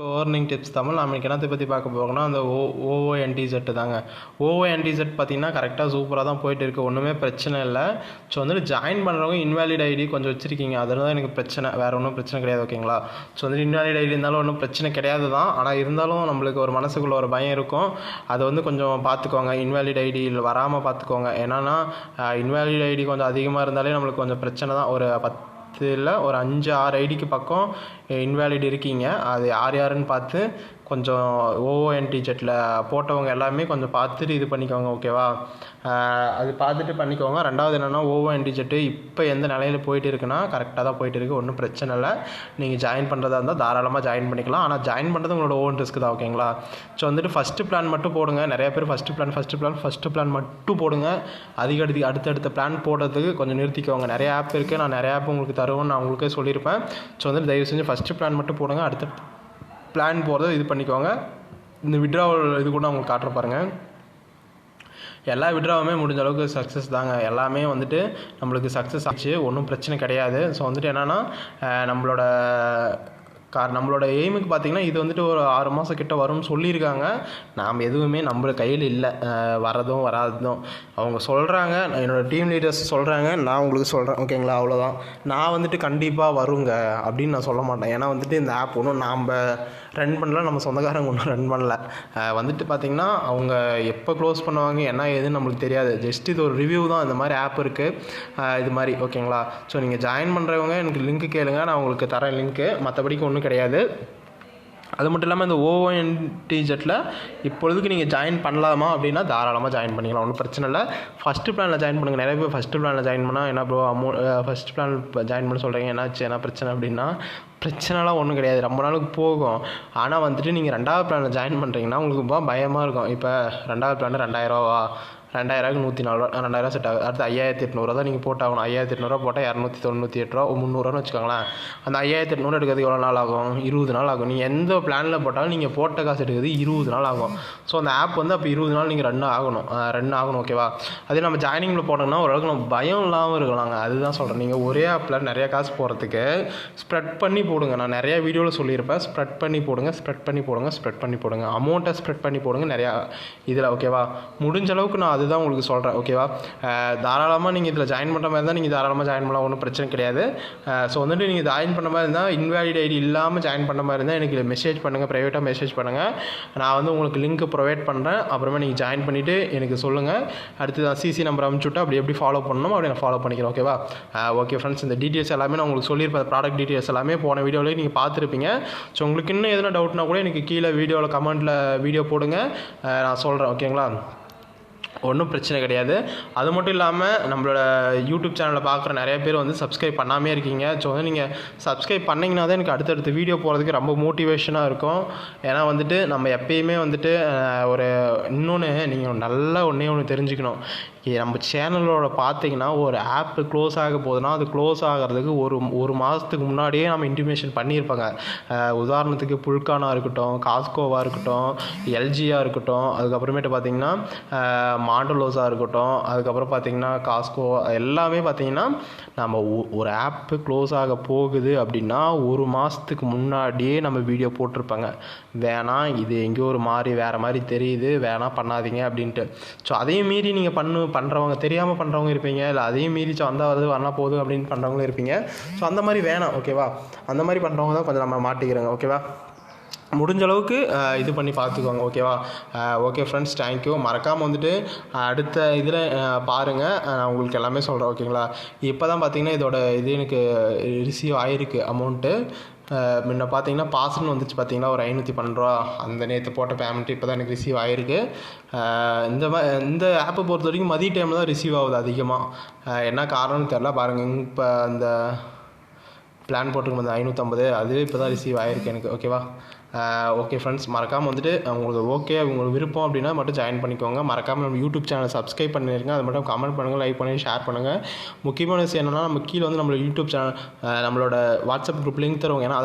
Earning tips Tamil நம்ம என்னத்தை பற்றி பார்க்க போகிறோம்னா அந்த ஓஓஎன்டிசெட் தாங்க. ஓஓஎன்டிசெட் பார்த்தீங்கன்னா கரெக்டாக சூப்பராக தான் போயிட்டு இருக்குது, ஒன்றுமே பிரச்சனை இல்லை. ஸோ வந்துட்டு ஜாயின் பண்ணுறவங்க இன்வாலிட் ஐடி கொஞ்சம் வச்சுருக்கீங்க, அதில் தான் எனக்கு பிரச்சனை, வேறு ஒன்றும் பிரச்சனை கிடையாது. ஓகேங்களா? ஸோ வந்துட்டு இன்வாலிட் ஐடி இருந்தாலும் ஒன்றும் பிரச்சனை கிடையாது தான், ஆனால் இருந்தாலும் நம்மளுக்கு ஒரு மனசுக்குள்ளே ஒரு பயம் இருக்கும். அதை வந்து கொஞ்சம் பார்த்துக்கோங்க, இன்வாலிட் ஐடியில் வராமல் பார்த்துக்கோங்க. என்னன்னா இன்வாலிட் ஐடி கொஞ்சம் அதிகமாக இருந்தாலே நம்மளுக்கு கொஞ்சம் பிரச்சனை தான். ஒரு 10 இல்லை ஒரு 5-6 ஐடிக்கு பக்கம் இன்வாலிட் இருக்கீங்க. அது யார் யாருன்னு பார்த்து கொஞ்சம் ஓஓஎன்டிசெட்டில் போட்டவங்க எல்லாமே கொஞ்சம் பார்த்துட்டு இது பண்ணிக்கோங்க. ஓகேவா? அது பார்த்துட்டு பண்ணிக்கோங்க. ரெண்டாவது என்னென்னா ஓஓஎன்டிசெட்டு இப்போ எந்த நிலையில் போயிட்டு இருக்குன்னா கரெக்டாக தான் போயிட்டு இருக்குது, ஒன்றும் பிரச்சனை இல்லை. நீங்கள் ஜாயின் பண்ணுறதா இருந்தால் தாராளமாக ஜாயின் பண்ணிக்கலாம், ஆனால் ஜாயின் பண்ணுறது உங்களோட ஓன் ரிஸ்க் தான். ஓகேங்களா? ஸோ வந்துட்டு ஃபஸ்ட்டு பிளான் மட்டும் போடுங்க. நிறைய பேர் ஃபஸ்ட்டு பிளான் மட்டும் போடுங்க. அடுத்தடுத்த பிளான் போடுறதுக்கு கொஞ்சம் நிறுத்திக்கோங்க. நிறைய ஆப் இருக்குது, நான் நிறைய ஆப் உங்களுக்கு தருவேன்னு நான் உங்களுக்கே சொல்லியிருப்பேன். ஸோ வந்துட்டு தயவு செஞ்சு ஃபஸ்ட்டு பிளான் மட்டும் போடுங்க. அடுத்த பிளான் போகிறத இது பண்ணிக்கோங்க. இந்த விட்ராவல் இது கூட நான் உங்களுக்கு காட்டுற பாருங்கள். எல்லா விட்ராவுமே முடிஞ்ச அளவுக்கு சக்ஸஸ் தாங்க. எல்லாமே வந்துட்டு நம்மளுக்கு சக்ஸஸ் ஆச்சு, ஒன்றும் பிரச்சனை கிடையாது. ஸோ வந்துட்டு என்னென்னா நம்மளோட எய்முக்கு பார்த்திங்கன்னா இது வந்துட்டு ஒரு 6 மாதம் கிட்ட வரும்னு சொல்லியிருக்காங்க. நாம் எதுவுமே நம்மள கையில் இல்லை, வரதும் வராததும் அவங்க சொல்கிறாங்க, என்னோடய டீம் லீடர்ஸ் சொல்கிறாங்க, நான் உங்களுக்கு சொல்கிறேன். ஓகேங்களா? அவ்வளோதான். நான் வந்துட்டு கண்டிப்பாக வருங்க அப்படின்னு நான் சொல்ல மாட்டேன். ஏன்னா வந்துட்டு இந்த ஆப் ஒன்றும் நாம் ரன் பண்ணல, நம்ம சொந்தக்காரங்க ஒன்றும் ரன் பண்ணல. வந்துட்டு பார்த்திங்கன்னா அவங்க எப்போ க்ளோஸ் பண்ணுவாங்க என்ன ஏதுன்னு நம்மளுக்கு தெரியாது. ஜஸ்ட் இது ஒரு ரிவ்யூ தான். இந்த மாதிரி ஆப் இருக்குது இது மாதிரி. ஓகேங்களா? ஸோ நீங்கள் ஜாயின் பண்ணுறவங்க எனக்கு லிங்க்கு கேளுங்க, நான் உங்களுக்கு தரேன் லிங்க்கு. மற்றபடிக்கு ஒன்றும் கிடையாது. அது மட்டும் இல்லாமல் இந்த ஓஓஎன்டிசெட்டில் இப்பொழுதுக்கு நீங்கள் ஜாயின் பண்ணலாமா அப்படின்னா தாராளமாக ஜாயின் பண்ணிக்கலாம், ஒன்றும் பிரச்சனை இல்லை. ஃபஸ்ட்டு பிளானில் ஜாயின் பண்ணுங்கள். நிறைய பேர் ஃபஸ்ட்டு பிளானில் ஜாயின் பண்ணால் என்ன ப்ரோ ஃபஸ்ட் பிளான் ஜாயின் பண்ண சொல்கிறீங்க, என்னாச்சு என்ன பிரச்சனை அப்படின்னா, பிரச்சனைலாம் ஒன்றும் கிடையாது, ரொம்ப நாளுக்கு போகும். ஆனால் வந்துட்டு நீங்கள் 2வது பிளானில் ஜாயின் பண்ணுறீங்கன்னா உங்களுக்கு ரொம்ப பயமாக இருக்கும். இப்போ 2வது பிளான் 2000 2000 104 2000 செட் ஆகுது. அடுத்து 5800 தான் நீங்கள் போட்டாகணும். 5800 போட்டால் 298 ரூபா 300 வச்சுக்கோங்களேன். அந்த 5800 எடுக்கிறது எவ்வளோ நாள் ஆகும்? 20 நாள் ஆகும். நீங்கள் எந்த பிளானில் போட்டாலும் நீங்கள் போட்ட காசு எடுக்கிறது 20 நாள் ஆகும். ஸோ அந்த ஆப் வந்து அப்போ 20 நாள் நீங்கள் ரன் ஆகணும். ஓகேவா? அதே நம்ம ஜாயினிங்கில் போட்டோம்னா ஓரளவுக்கு நம்ம பயம் இல்லாமல் இருக்கலாங்க. அதுதான் சொல்கிறேன். நீங்கள் ஒரே ஆப்பில் நிறைய காசு போகிறதுக்கு ஸ்ப்ரெட் பண்ணி போடுங்க. நான் நிறையா வீடியோவில் சொல்லியிருப்பேன். ஸ்ப்ரெட் பண்ணி போடுங்க. அமௌண்ட்டை ஸ்ப்ரெட் பண்ணி போடுங்க நிறையா இதில். ஓகேவா? முடிஞ்ச அளவுக்கு நான் அதுதான் உங்களுக்கு சொல்கிறேன். ஓகேவா? தாராளமாக நீங்கள் இதில் ஜாயின் பண்ணுற மாதிரி இருந்தால் நீங்கள் தாராளமாக ஜாயின் பண்ணலாம், ஒன்றும் பிரச்சனை கிடையாது. ஸோ வந்துட்டு நீங்கள் ஜாயின் பண்ண மாதிரி இருந்தால் இன்வாலிட் ஐடி இல்லாமல் ஜாயின் பண்ண மாதிரி இருந்தால் எனக்கு மெசேஜ் பண்ணுங்கள், ப்ரைவேட்டாக மெசேஜ் பண்ணுங்கள். நான் வந்து உங்களுக்கு லிங்க் ப்ரொவைட் பண்ணுறேன். அப்புறமா நீங்கள் ஜாயின் பண்ணிவிட்டு எனக்கு சொல்லுங்கள். அடுத்து நான் சிசி நம்பர் அனுப்பிச்சுட்டு அப்படி எப்படி ஃபாலோ பண்ணணும் அப்படி நான் ஃபாலோ பண்ணிக்கிறேன். ஓகேவா? ஓகே ஃப்ரெண்ட்ஸ், இந்த டீட்டெயில்ஸ் எல்லாமே நான் உங்களுக்கு சொல்லியிருப்பேன். ப்ராடக்ட் டீட்டெயில்ஸ் எல்லாமே போன வீடியோவிலே நீங்கள் பார்த்துருப்பீங்க. ஸோ உங்களுக்கு இன்னும் எதுனா டவுட்னா கூட எனக்கு கீழே வீடியோவில் கமெண்ட்டில் வீடியோ போடுங்க, நான் சொல்கிறேன். ஓகேங்களா? ஒன்றும் பிரச்சனை கிடையாது. அது மட்டும் இல்லாமல் நம்மளோட யூடியூப் சேனலில் பார்க்குற நிறைய பேர் வந்து சப்ஸ்கிரைப் பண்ணாமே இருக்கீங்க. ஸோ வந்து நீங்கள் சப்ஸ்கிரைப் பண்ணிங்கன்னா தான் எனக்கு அடுத்தடுத்த வீடியோ போகிறதுக்கு ரொம்ப மோட்டிவேஷனாக இருக்கும். ஏன்னா வந்துட்டு நம்ம எப்பயுமே வந்துட்டு ஒரு இன்னொன்று நீங்கள் நல்லா ஒன்று தெரிஞ்சுக்கணும். நம்ம சேனலோட பார்த்தீங்கன்னா ஒரு ஆப்பு க்ளோஸ் ஆக போகுதுன்னா அது க்ளோஸ் ஆகிறதுக்கு ஒரு மாதத்துக்கு முன்னாடியே நம்ம இன்டிமேஷன் பண்ணியிருப்பாங்க. உதாரணத்துக்கு புல்கானாக இருக்கட்டும், காஸ்கோவாக இருக்கட்டும், எல்ஜியாக இருக்கட்டும், அதுக்கப்புறமேட்டு பார்த்திங்கன்னா மாண்டலோஸாக இருக்கட்டும், அதுக்கப்புறம் பார்த்திங்கன்னா காஸ்கோ, எல்லாமே பார்த்திங்கன்னா நம்ம ஒரு ஆப்பு க்ளோஸ் ஆக போகுது அப்படின்னா ஒரு மாதத்துக்கு முன்னாடியே நம்ம வீடியோ போட்டிருப்பாங்க. வேணாம் இது எங்கேயோ ஒரு மாதிரி வேறு மாதிரி தெரியுது, வேணாம் பண்ணாதீங்க அப்படின்ட்டு. ஸோ அதையும் மீறி நீங்கள் பண்ணுறவங்க தெரியாமல் பண்ணுறவங்க இருப்பீங்க, இல்லை அதையும் மீறி வருது வரலாம் போகுது அப்படின்னு பண்ணுறவங்களும் இருப்பீங்க. ஸோ அந்த மாதிரி வேணாம். ஓகேவா? அந்த மாதிரி பண்ணுறவங்க தான் கொஞ்சம் நம்ம மாட்டிக்கிறோங்க. ஓகேவா? முடிஞ்ச அளவுக்கு இது பண்ணி பார்த்துக்கோங்க. ஓகேவா? Okay friends, thank you. மறக்காமல் வந்துட்டு அடுத்த இதில் பாருங்கள், நான் உங்களுக்கு எல்லாமே சொல்கிறேன். ஓகேங்களா? இப்போ தான் பார்த்தீங்கன்னா இதோட இது எனக்கு ரிசீவ் ஆகிருக்கு அமௌண்ட்டு. முன்ன பார்த்தீங்கன்னா பாஸ்ன்னு வந்துச்சு பார்த்தீங்கன்னா ஒரு 512 ரூபா. அந்த நேற்று போட்ட பேமெண்ட்டு இப்போ தான் எனக்கு ரிசீவ் ஆகிருக்கு. இந்த ஆப்பை பொறுத்த வரைக்கும் மதிய டைமில் தான் ரிசீவ் ஆகுது அதிகமாக. என்ன காரணம்னு தெரில. பாருங்கள், இப்போ அந்த பிளான் போட்டுருக்கும் அந்த 550 அது இப்போ தான் ரிசீவ் ஆகிருக்கு எனக்கு. ஓகேவா? ஓகே ஃப்ரெண்ட்ஸ், மறக்காமல் வந்துட்டு உங்களுக்கு ஓகே உங்களுக்கு விருப்பம் அப்படின்னா மட்டும் ஜாயின் பண்ணிக்கோங்க. மறக்காமல் நம்ம யூடியூப் சேனலை சப்ஸ்கிரைப் பண்ணியிருக்கேன். அது மட்டும் கமெண்ட் பண்ணுங்கள், லைக் பண்ணி ஷேர் பண்ணுங்கள். முக்கியமான விஷயம் என்னென்னா நம்ம கீழே வந்து நம்மளோட யூடியூப் சேனல் நம்மளோட வாட்ஸ்அப் குரூப் லிங்க் தருவோம். ஏன்னா